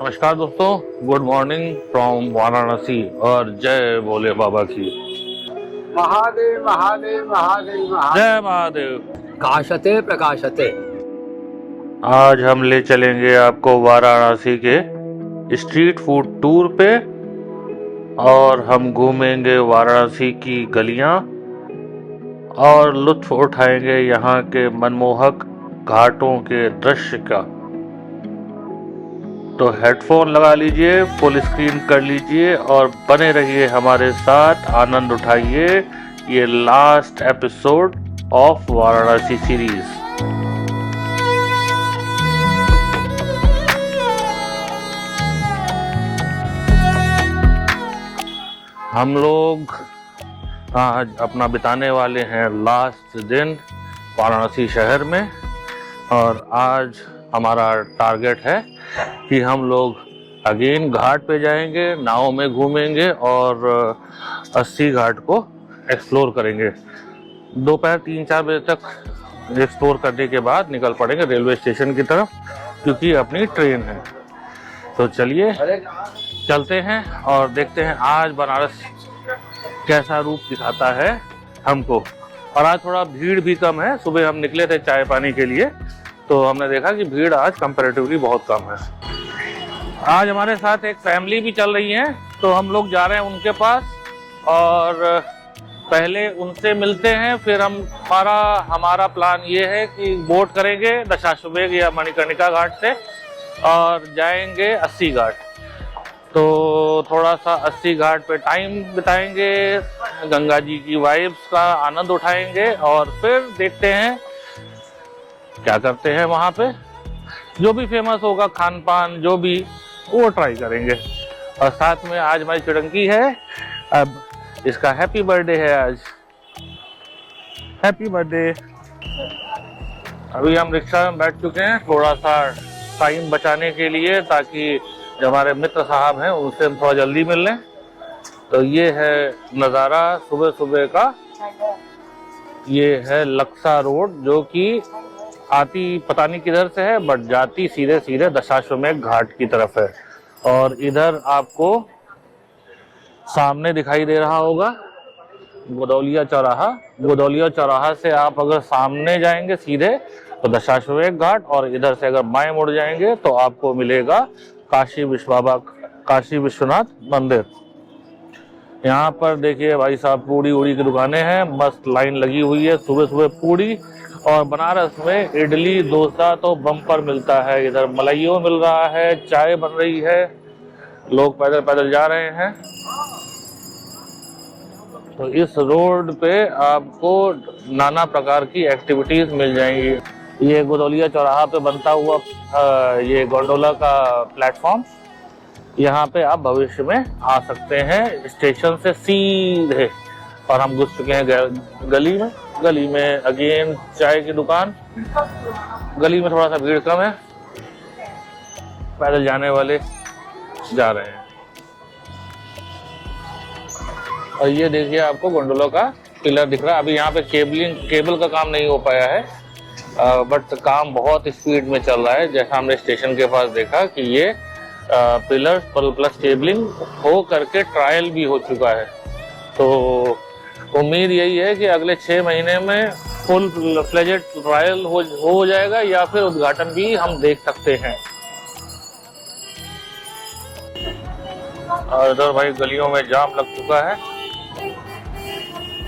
नमस्कार दोस्तों, good morning from Varanasi और जय भोले बाबा की। महादेव महादेव महादेव महादेव। जय महादेव। काशते प्रकाशते। आज हम ले चलेंगे आपको वाराणसी के स्ट्रीट फूड टूर पे और हम घूमेंगे वाराणसी की गलियां और लुत्फ उठाएंगे यहाँ के मनमोहक घाटों के दृश्य का। तो हेडफोन लगा लीजिए, फुल स्क्रीन कर लीजिए और बने रहिए हमारे साथ, आनंद उठाइए ये last episode of Varanasi series. हम लोग आज अपना बिताने वाले हैं लास्ट दिन वाराणसी शहर में और आज हमारा टारगेट है कि हम लोग अगेन घाट पे जाएंगे, नाव में घूमेंगे और 80 घाट को एक्सप्लोर करेंगे। दोपहर 3-4 बजे तक एक्सप्लोर करने के बाद निकल पड़ेंगे रेलवे स्टेशन की तरफ, क्योंकि अपनी ट्रेन है। तो चलिए चलते हैं और देखते हैं आज बनारस कैसा रूप दिखाता है हमको। और आज थोड़ा भीड़ भी कम है। सुबह हम निकले थे चाय पानी के लिए, तो हमने देखा कि भीड़ आज कंपैरेटिवली बहुत कम है। आज हमारे साथ एक फैमिली भी चल रही है, तो हम लोग जा रहे हैं उनके पास और पहले उनसे मिलते हैं। फिर हमारा प्लान ये है कि बोट करेंगे दशाश्वमेध या मणिकर्णिका घाट से और जाएंगे 80 घाट। तो थोड़ा सा 80 घाट पे टाइम बिताएंगे, गंगा जी की वाइब्स का आनंद उठाएंगे और फिर देखते हैं क्या करते हैं वहाँ पे। जो भी फेमस होगा खान पान जो भी, वो ट्राई करेंगे। और साथ में आज हमारी चुटंकी है, अब इसका हैप्पी बर्थडे है आज। Happy birthday. अभी हम रिक्शा में बैठ चुके हैं थोड़ा सा टाइम बचाने के लिए, ताकि जो हमारे मित्र साहब हैं उनसे हम थोड़ा जल्दी मिल लें। तो ये है नज़ारा सुबह सुबह का। ये है लक्सा रोड, जो कि आती पता नहीं किधर से है, बट जाती सीधे सीधे दशाश्वमेध घाट की तरफ है। और इधर आपको सामने दिखाई दे रहा होगा गोदौलिया चौराहा। गोदौलिया चौराहा से आप अगर सामने जाएंगे सीधे तो दशाश्वमेध घाट, और इधर से अगर बाएं मुड़ जाएंगे तो आपको मिलेगा काशी विश्वनाथ मंदिर। यहाँ पर देखिए भाई साहब, पूड़ी उड़ी की दुकानें हैं, मस्त लाइन लगी हुई है सुबह सुबह पूड़ी। और बनारस में इडली डोसा तो बम्पर मिलता है। इधर मलाइयों मिल रहा है, चाय बन रही है, लोग पैदल पैदल जा रहे हैं। तो इस रोड पे आपको नाना प्रकार की एक्टिविटीज मिल जाएंगी। ये गोदौलिया चौराहा पे बनता हुआ ये गोंडोला का प्लेटफॉर्म, यहाँ पे आप भविष्य में आ सकते हैं स्टेशन से सीधे। और हम घुस चुके हैं गली में अगेन चाय की दुकान। गली में थोड़ा सा भीड़ कम है, पैदल जाने वाले जा रहे हैं। और ये देखिए आपको गोंडोला का पिलर दिख रहा है। अभी यहाँ पे केबल का काम नहीं हो पाया है, बट काम बहुत स्पीड में चल रहा है। जैसा हमने स्टेशन के पास देखा कि ये पिलर प्लस केबलिंग हो करके ट्रायल भी हो चुका है। तो उम्मीद यही है कि अगले 6 महीने में फुल फ्लेजेड ट्रायल हो जाएगा, या फिर उद्घाटन भी हम देख सकते हैं। और इधर भाई गलियों में जाम लग चुका है।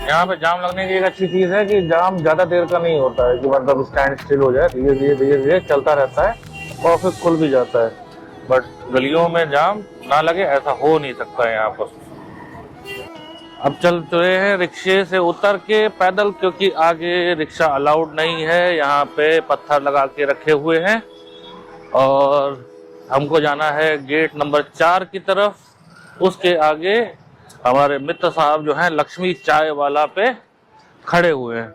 यहाँ पे जाम लगने की एक अच्छी चीज है कि जाम ज्यादा देर का नहीं होता है, कि मतलब स्टैंड स्टिल हो जाए, धीरे धीरे चलता रहता है और फिर खुल भी जाता है। बट गलियों में जाम ना लगे ऐसा हो नहीं सकता है यहाँ पर। अब चल रहे हैं रिक्शे से उतर के पैदल, क्योंकि आगे रिक्शा अलाउड नहीं है। यहाँ पे पत्थर लगा के रखे हुए हैं और हमको जाना है गेट नंबर 4 की तरफ। उसके आगे हमारे मित्र साहब जो हैं लक्ष्मी चाय वाला पे खड़े हुए हैं।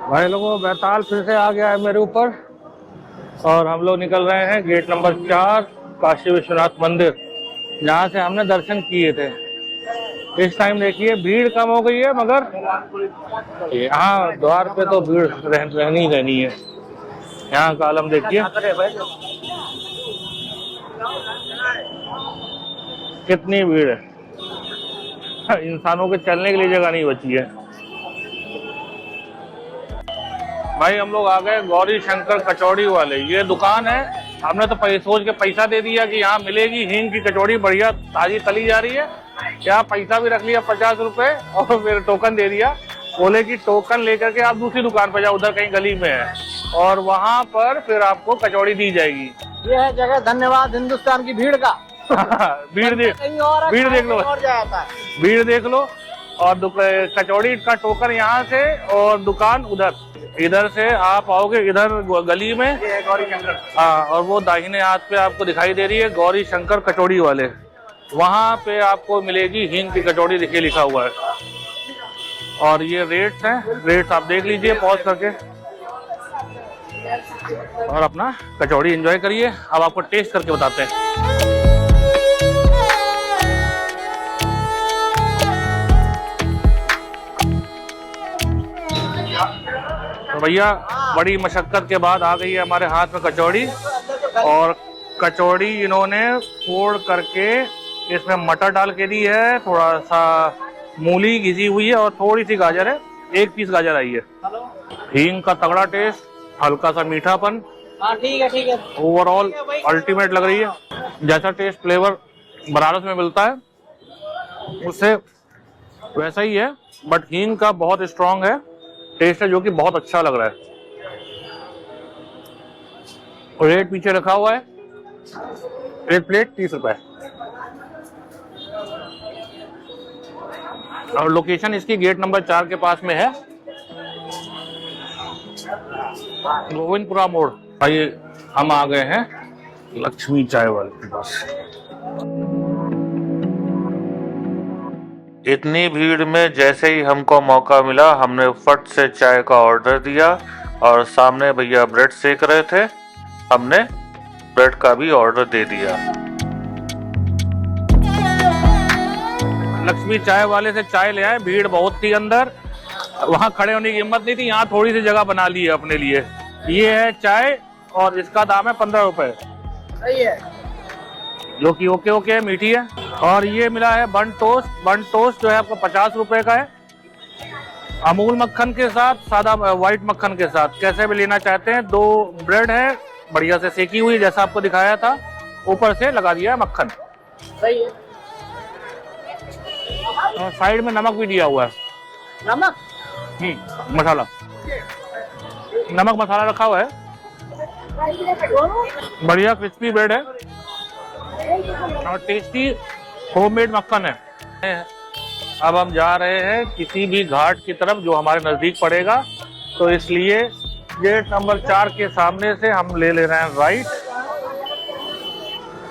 भाई लोगों, बैताल फिर से आ गया है मेरे ऊपर और हम लोग निकल रहे हैं गेट नंबर 4 काशी विश्वनाथ मंदिर, जहाँ से हमने दर्शन किए थे। इस टाइम देखिए भीड़ कम हो गई है, मगर यहाँ द्वार पे तो भीड़ रहनी है। यहाँ का आलम देखिए, कितनी भीड़ है, इंसानों के चलने के लिए जगह नहीं बची है। भाई हम लोग आ गए गौरी शंकर कचौड़ी वाले, ये दुकान है। हमने तो सोच के पैसा दे दिया कि यहाँ मिलेगी हींग की कचौड़ी, बढ़िया ताजी तली जा रही है। यहाँ पैसा भी रख लिया 50 रुपए और फिर टोकन दे दिया। बोले कि टोकन लेकर के आप दूसरी दुकान पर जाओ, उधर कहीं गली में है, और वहां पर फिर आपको कचौड़ी दी जाएगी। ये है जगह, धन्यवाद हिंदुस्तान की भीड़ का। भीड़ देख लो, भीड़ देख लो। और कचौड़ी का टोकन यहाँ से और दुकान उधर, इधर से आप आओगे इधर गली में, गौरी शंकर। हाँ, और वो दाहिने हाथ पे आपको दिखाई दे रही है गौरी शंकर कचौड़ी वाले, वहां पे आपको मिलेगी हींग की कचौड़ी, देखिए लिखा हुआ है। और ये रेट्स हैं, रेट्स आप देख लीजिए पॉज करके, और अपना कचौड़ी एंजॉय करिए। अब आपको टेस्ट करके बताते हैं। तो भैया बड़ी मशक्कत के बाद आ गई है हमारे हाथ में कचौड़ी, और कचौड़ी इन्होंने फोड़ करके इसमें मटर डाल के दी है, थोड़ा सा मूली घिसी हुई है और थोड़ी सी गाजर है, 1 पीस गाजर आई है। हींग का तगड़ा टेस्ट, हल्का सा मीठापन, ठीक है। ओवरऑल अल्टीमेट लग रही है। जैसा टेस्ट फ्लेवर बनारस में मिलता है उससे वैसा ही है, बट हींग का बहुत स्ट्रांग है टेस्ट है, जो कि बहुत अच्छा लग रहा है। और रेट पीछे रखा हुआ है, एक प्लेट 30 रुपए। और लोकेशन इसकी गेट नंबर 4 के पास में है, गोविंदपुरा मोड़। आइए हम आ गए हैं लक्ष्मी चाय वाले के पास। इतनी भीड़ में जैसे ही हमको मौका मिला, हमने फट से चाय का ऑर्डर दिया, और सामने भैया ब्रेड सेक रहे थे, हमने ब्रेड का भी ऑर्डर दे दिया। लक्ष्मी चाय वाले से चाय ले आए, भीड़ बहुत थी अंदर, वहां खड़े होने की हिम्मत नहीं थी, यहाँ थोड़ी सी जगह बना ली है अपने लिए। ये है चाय और इसका दाम है 15 रुपए, सही है, जो कि ओके है, मीठी है। और ये मिला है बन टोस्ट, बन टोस्ट जो है आपको 50 रुपए का है, अमूल मक्खन के साथ, सादा व्हाइट मक्खन के साथ, कैसे भी लेना चाहते हैं। 2 ब्रेड है बढ़िया से सेकी हुई, जैसा आपको दिखाया था, ऊपर से लगा दिया है मक्खन, सही है। और साइड में नमक भी दिया हुआ है, नमक, मसाला, नमक मसाला रखा हुआ है। बढ़िया क्रिस्पी ब्रेड है और टेस्टी होममेड मक्खन है। अब हम जा रहे हैं किसी भी घाट की तरफ जो हमारे नजदीक पड़ेगा, तो इसलिए गेट नंबर 4 के सामने से हम ले रहे हैं राइट,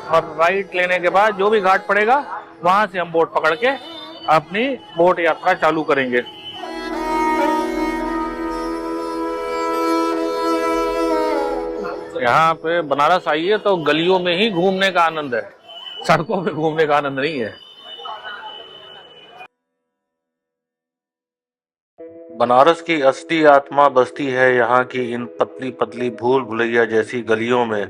और राइट लेने के बाद जो भी घाट पड़ेगा वहां से हम बोट पकड़ के अपनी बोट यात्रा चालू करेंगे। यहाँ पे बनारस आइए तो गलियों में ही घूमने का आनंद है, सड़कों पे घूमने का आनंद नहीं है। बनारस की असली आत्मा बसती है यहाँ की इन पतली पतली भूल भुलैया जैसी गलियों में।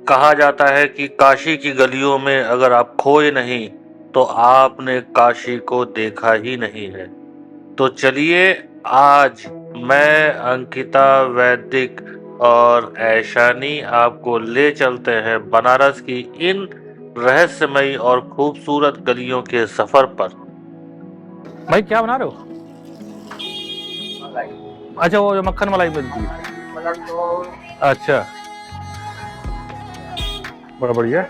कहा जाता है कि काशी की गलियों में अगर आप खोए नहीं तो आपने काशी को देखा ही नहीं है। तो चलिए आज मैं, अंकिता, वैदिक और ऐशानी आपको ले चलते हैं बनारस की इन रहस्यमयी और खूबसूरत गलियों के सफर पर। भाई क्या बना रहे हो? अच्छा, वो जो मक्खन मलाई मिलती है, अच्छा, बड़ा बढ़िया।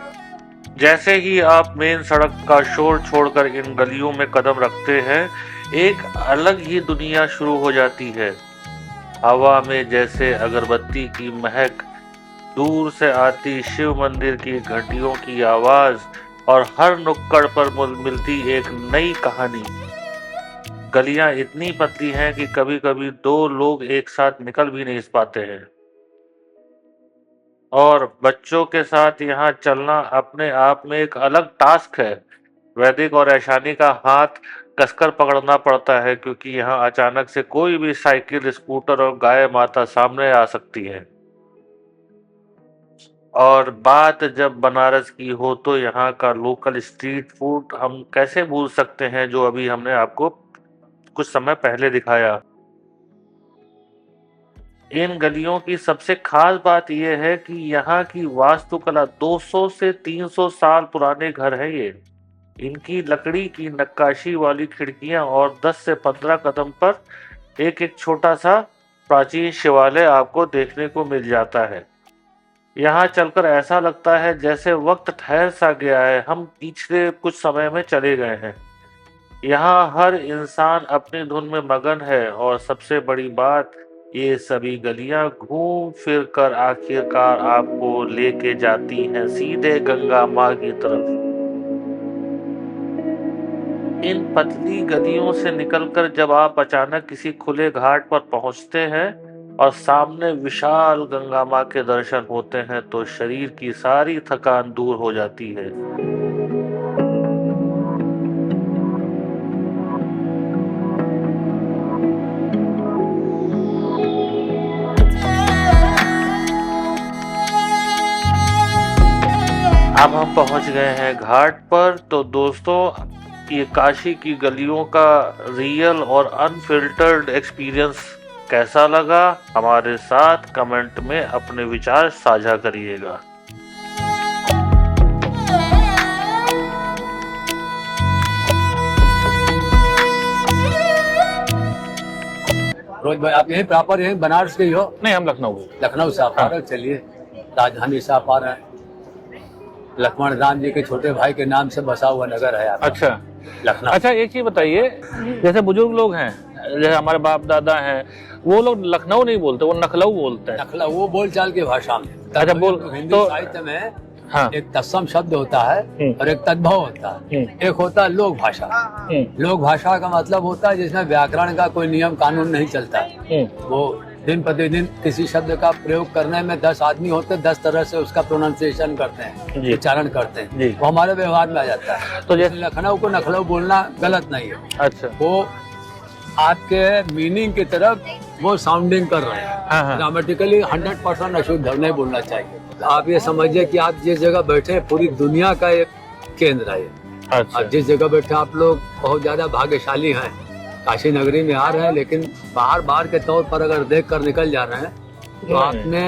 जैसे ही आप मेन सड़क का शोर छोड़कर इन गलियों में कदम रखते हैं, एक अलग ही दुनिया शुरू हो जाती है। हवा में जैसे अगरबत्ती की महक, दूर से आती शिव मंदिर की घंटियों की आवाज, और हर नुक्कड़ पर मिलती एक नई कहानी। गलियां इतनी पतली हैं कि कभी कभी 2 लोग एक साथ निकल भी नहीं पाते हैं, और बच्चों के साथ यहाँ चलना अपने आप में एक अलग टास्क है। वैदिक और ऐशानी का हाथ कसकर पकड़ना पड़ता है, क्योंकि यहाँ अचानक से कोई भी साइकिल, स्कूटर और गाय माता सामने आ सकती है। और बात जब बनारस की हो तो यहाँ का लोकल स्ट्रीट फूड हम कैसे भूल सकते हैं, जो अभी हमने आपको कुछ समय पहले दिखाया। इन गलियों की सबसे खास बात यह है कि यहाँ की वास्तुकला 200 से 300 साल पुराने घर हैं ये। इनकी लकड़ी की नक्काशी वाली खिड़कियां और 10 से 15 कदम पर एक एक छोटा सा प्राचीन शिवालय आपको देखने को मिल जाता है। यहाँ चलकर ऐसा लगता है जैसे वक्त ठहर सा गया है, हम पिछले कुछ समय में चले गए हैं। यहाँ हर इंसान अपनी धुन में मगन है और सबसे बड़ी बात, ये सभी गलियां घूम फिर कर आखिरकार आपको लेके जाती हैं सीधे गंगा माँ की तरफ। इन पतली गलियों से निकलकर जब आप अचानक किसी खुले घाट पर पहुंचते हैं और सामने विशाल गंगा माँ के दर्शन होते हैं तो शरीर की सारी थकान दूर हो जाती है। अब हम पहुंच गए हैं घाट पर। तो दोस्तों, ये काशी की गलियों का रियल और अनफिल्टर्ड एक्सपीरियंस कैसा लगा, हमारे साथ कमेंट में अपने विचार साझा करिएगा। रोज भाई, आप यही प्रॉपर यही बनारस के ही हो? नहीं, हम लखनऊ। लखनऊ से आप आ रहे हो? चलिए, राजधानी से आप आ रहे हैं। लक्ष्मण राम जी के छोटे भाई के नाम से बसा हुआ नगर है आपका। अच्छा, लखनऊ। अच्छा, एक चीज बताइए, जैसे बुजुर्ग लोग हैं, जैसे हमारे बाप दादा हैं, वो लोग लखनऊ नहीं बोलते, वो नखलऊ बोलते हैं। नखला वो बोलचाल की भाषा में। अच्छा, बोल हिंदी तो साहित्य में हाँ। एक तत्सम शब्द होता है और एक तद्भव होता है। एक होता है लोक भाषा। लोक भाषा का मतलब होता है जिसमें व्याकरण का कोई नियम कानून नहीं चलता। वो दिन प्रतिदिन किसी शब्द का प्रयोग करने में 10 आदमी होते, 10 तरह से उसका प्रोनाउंसिएशन करते हैं, उच्चारण करते हैं। वो हमारे व्यवहार में आ जाता है। तो जैसे लखनऊ को नखलऊ बोलना गलत नहीं है। अच्छा, वो आपके मीनिंग की तरफ वो साउंडिंग कर रहे हैं। ग्रामेटिकली 100% अशुद्ध नहीं बोलना चाहिए। आप ये समझिए कि आप जिस जगह बैठे हैं पूरी दुनिया का एक केंद्र है। अच्छा, आप जिस जगह बैठे आप लोग बहुत ज्यादा भाग्यशाली हैं। काशी नगरी में आ रहे हैं, लेकिन बाहर के तौर पर अगर देख कर निकल जा रहे हैं तो आपने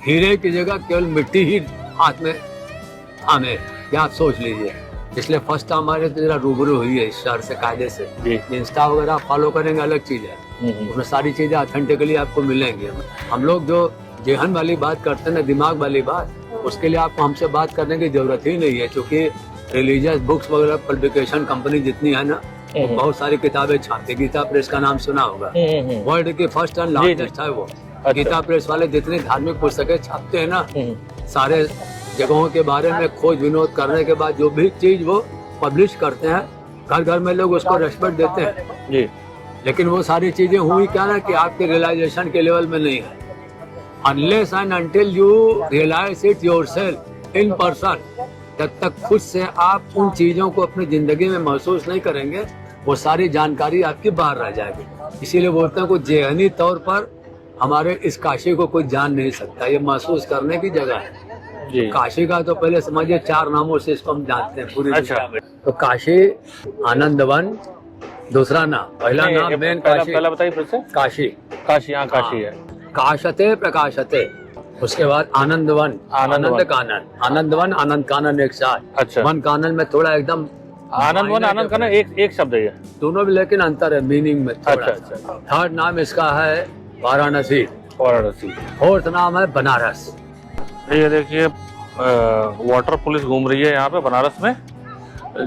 हीरे की जगह केवल मिट्टी ही हाथ में थामे, या आप सोच लीजिए। इसलिए फर्स्ट टाइम हमारे जरा रूबरू हुई है इस शहर से कायदे से। इंस्टा वगैरह फॉलो करेंगे अलग चीज है, उसमें सारी चीजें ऑथेंटिकली आपको मिलेंगी। हम लोग जो जेहन वाली बात करते हैं ना, दिमाग वाली बात, उसके लिए आपको हमसे बात करने की जरूरत ही नहीं है, क्योंकि रिलीजियस बुक्स वगैरह पब्लिकेशन कंपनी जितनी है ना, बहुत सारी किताबें छापते। गीता प्रेस का नाम सुना होगा, वर्ल्ड की फर्स्ट एंड लार्जेस्ट है वो। गीता प्रेस वाले जितने धार्मिक पुस्तकें छापते हैं ना, सारे जगहों के बारे में खोज विनोद करने के बाद जो भी चीज वो पब्लिश करते हैं, घर घर में लोग उसको रेस्पेक्ट देते हैं जी। लेकिन वो सारी चीजें हुई क्या ना कि आपके रियलाइजेशन के लेवल में नहीं है। Unless and until you realise it yourself in person, जब तक खुद से आप उन चीजों को अपनी जिंदगी में महसूस नहीं करेंगे, वो सारी जानकारी आपकी बाहर रह जाएगी। इसीलिए बोलते हैं कि जेहनी तौर पर हमारे इस काशी को कोई जान नहीं सकता, ये महसूस करने की जगह है जी। काशी का तो पहले समझिए 4 नामों से इसको हम जानते हैं पूरी। अच्छा, तो काशी, आनंदवन, दूसरा नाम, पहला नाम मेन काशी। पहला बताइए फिर से। काशी, काशी, यहाँ काशी है। काशते प्रकाशते, उसके बाद आनंदवन, आनंद कानन, आनंदवन आनंद कानन एक साथ। अच्छा, वन कानन में थोड़ा एकदम आनंदवन आनंद कानन एक शब्द है दोनों में, लेकिन अंतर है मीनिंग में थोड़ा। अच्छा। थर्ड नाम इसका है वाराणसी। फोर्थ नाम है बनारस। ये देखिए, वाटर पुलिस घूम रही है यहाँ पे बनारस में,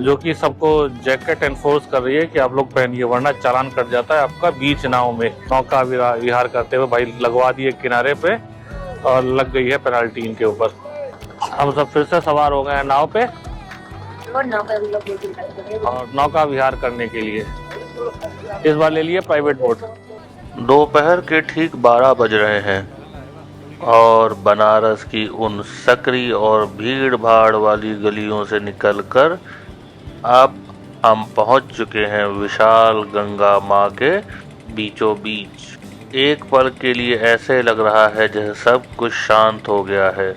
जो कि सबको जैकेट एनफोर्स कर रही है कि आप लोग पहनिए, वरना चालान कट जाता है आपका। बीच नाव में नौका विहार करते हुए भाई लगवा दिए किनारे पे और लग गई है पेनाल्टी इनके ऊपर। हम सब फिर से सवार हो गए हैं नाव पे और नौका विहार करने के लिए इस बार ले लिए प्राइवेट बोट। दोपहर के ठीक 12 बज रहे हैं और बनारस की उन सकरी और भीड़ भाड़ वाली गलियों से निकलकर अब हम पहुंच चुके हैं विशाल गंगा माँ के बीचों बीच। एक पल के लिए ऐसे लग रहा है जैसे सब कुछ शांत हो गया है,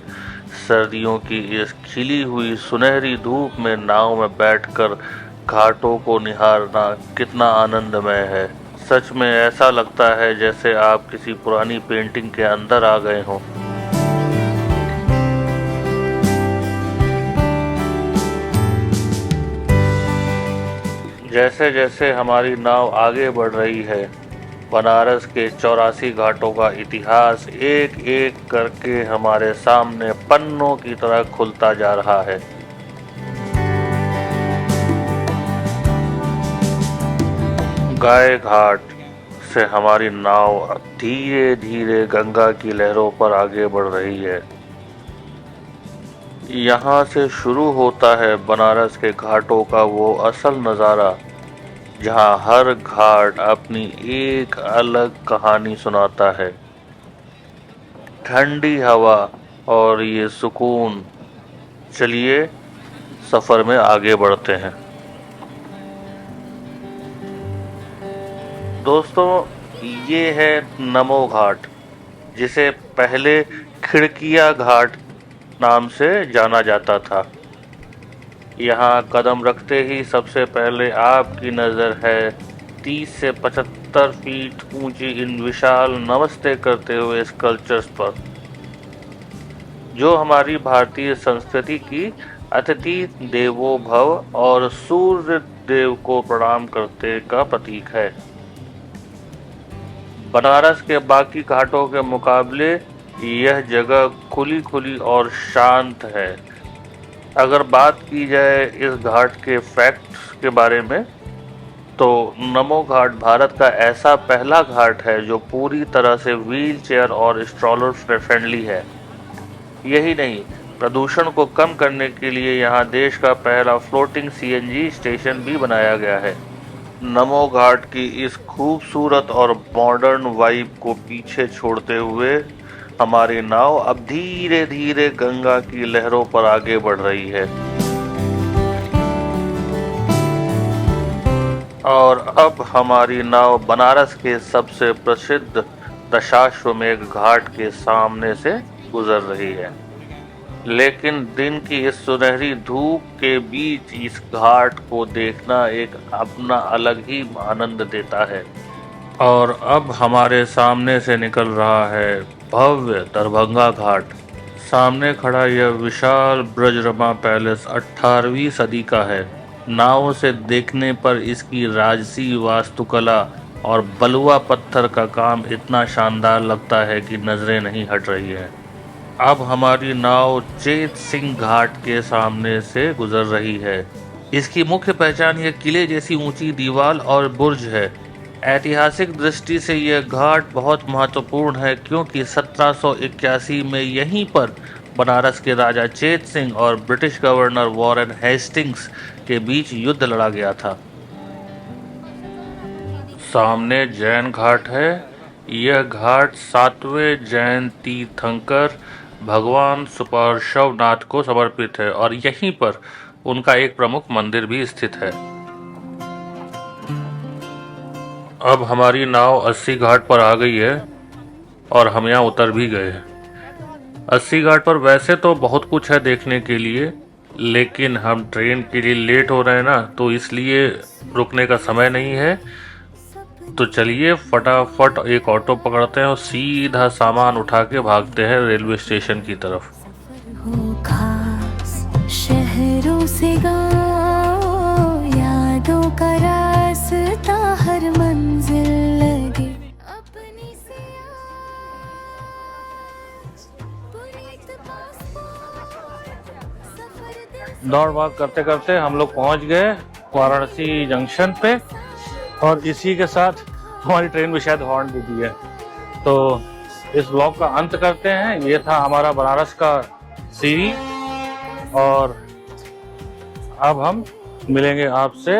सर्दियों की इस खिली हुई सुनहरी धूप में नाव में बैठकर घाटों को निहारना कितना आनंदमय है। सच में ऐसा लगता है जैसे आप किसी पुरानी पेंटिंग के अंदर आ गए हों। जैसे जैसे हमारी नाव आगे बढ़ रही है, बनारस के 84 घाटों का इतिहास एक एक करके हमारे सामने पन्नों की तरह खुलता जा रहा है। गाय घाट से हमारी नाव धीरे धीरे गंगा की लहरों पर आगे बढ़ रही है। यहाँ से शुरू होता है बनारस के घाटों का वो असल नज़ारा, जहाँ हर घाट अपनी एक अलग कहानी सुनाता है। ठंडी हवा और ये सुकून। चलिए सफ़र में आगे बढ़ते हैं। दोस्तों, ये है नमो घाट, जिसे पहले खिड़किया घाट नाम से जाना जाता था। यहाँ कदम रखते ही सबसे पहले आपकी नज़र है 30 से 75 फीट ऊंची इन विशाल नमस्ते करते हुए स्कल्पचर्स पर, जो हमारी भारतीय संस्कृति की अतिथि देवो भव और सूर्य देव को प्रणाम करते का प्रतीक है। बनारस के बाकी घाटों के मुकाबले यह जगह खुली खुली और शांत है। अगर बात की जाए इस घाट के फैक्ट्स के बारे में, तो नमो घाट भारत का ऐसा पहला घाट है जो पूरी तरह से व्हील चेयर और स्ट्रॉलर फ्रेंडली है। यही नहीं, प्रदूषण को कम करने के लिए यहाँ देश का पहला फ्लोटिंग CNG स्टेशन भी बनाया गया है। नमो घाट की इस खूबसूरत और मॉडर्न वाइब को पीछे छोड़ते हुए हमारी नाव अब धीरे धीरे गंगा की लहरों पर आगे बढ़ रही है। और अब हमारी नाव बनारस के सबसे प्रसिद्ध दशाश्वमेध घाट के सामने से गुजर रही है। लेकिन दिन की इस सुनहरी धूप के बीच इस घाट को देखना एक अपना अलग ही आनंद देता है। और अब हमारे सामने से निकल रहा है भव्य दरभंगा घाट। सामने खड़ा यह विशाल ब्रजरमा पैलेस 18वीं सदी का है। नाव से देखने पर इसकी राजसी वास्तुकला और बलुआ पत्थर का काम इतना शानदार लगता है कि नजरें नहीं हट रही है। अब हमारी नाव चेत सिंह घाट के सामने से गुजर रही है। इसकी मुख्य पहचान यह किले जैसी ऊंची दीवार और बुर्ज है। ऐतिहासिक दृष्टि से यह घाट बहुत महत्वपूर्ण है, क्योंकि 1781 में यहीं पर बनारस के राजा चेत सिंह और ब्रिटिश गवर्नर वॉरेन हेस्टिंग्स के बीच युद्ध लड़ा गया था। सामने जैन घाट है। यह घाट 7वें जैन तीर्थंकर भगवान सुपार्श्वनाथ को समर्पित है और यहीं पर उनका एक प्रमुख मंदिर भी स्थित है। अब हमारी नाव 80 घाट पर आ गई है और हम यहाँ उतर भी गए हैं। 80 घाट पर वैसे तो बहुत कुछ है देखने के लिए, लेकिन हम ट्रेन के लिए लेट हो रहे हैं ना, तो इसलिए रुकने का समय नहीं है। तो चलिए फटाफट एक ऑटो पकड़ते हैं और सीधा सामान उठा के भागते हैं रेलवे स्टेशन की तरफ। शहरों से गाँव, यादों का रास्ता हर मंजिल लगे अपनी से दौड़ भाग करते करते हम लोग पहुंच गए वाराणसी जंक्शन पे, और इसी के साथ हमारी ट्रेन भी शायद हॉर्न भी दी है। तो इस ब्लॉग का अंत करते हैं। ये था हमारा बनारस का सीरीज, और अब हम मिलेंगे आपसे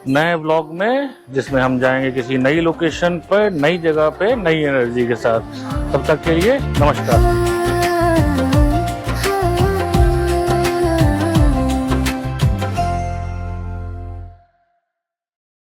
नए ब्लॉग में, जिसमें हम जाएंगे किसी नई लोकेशन पर, नई जगह पे, नई एनर्जी के साथ। तब तक के लिए नमस्कार।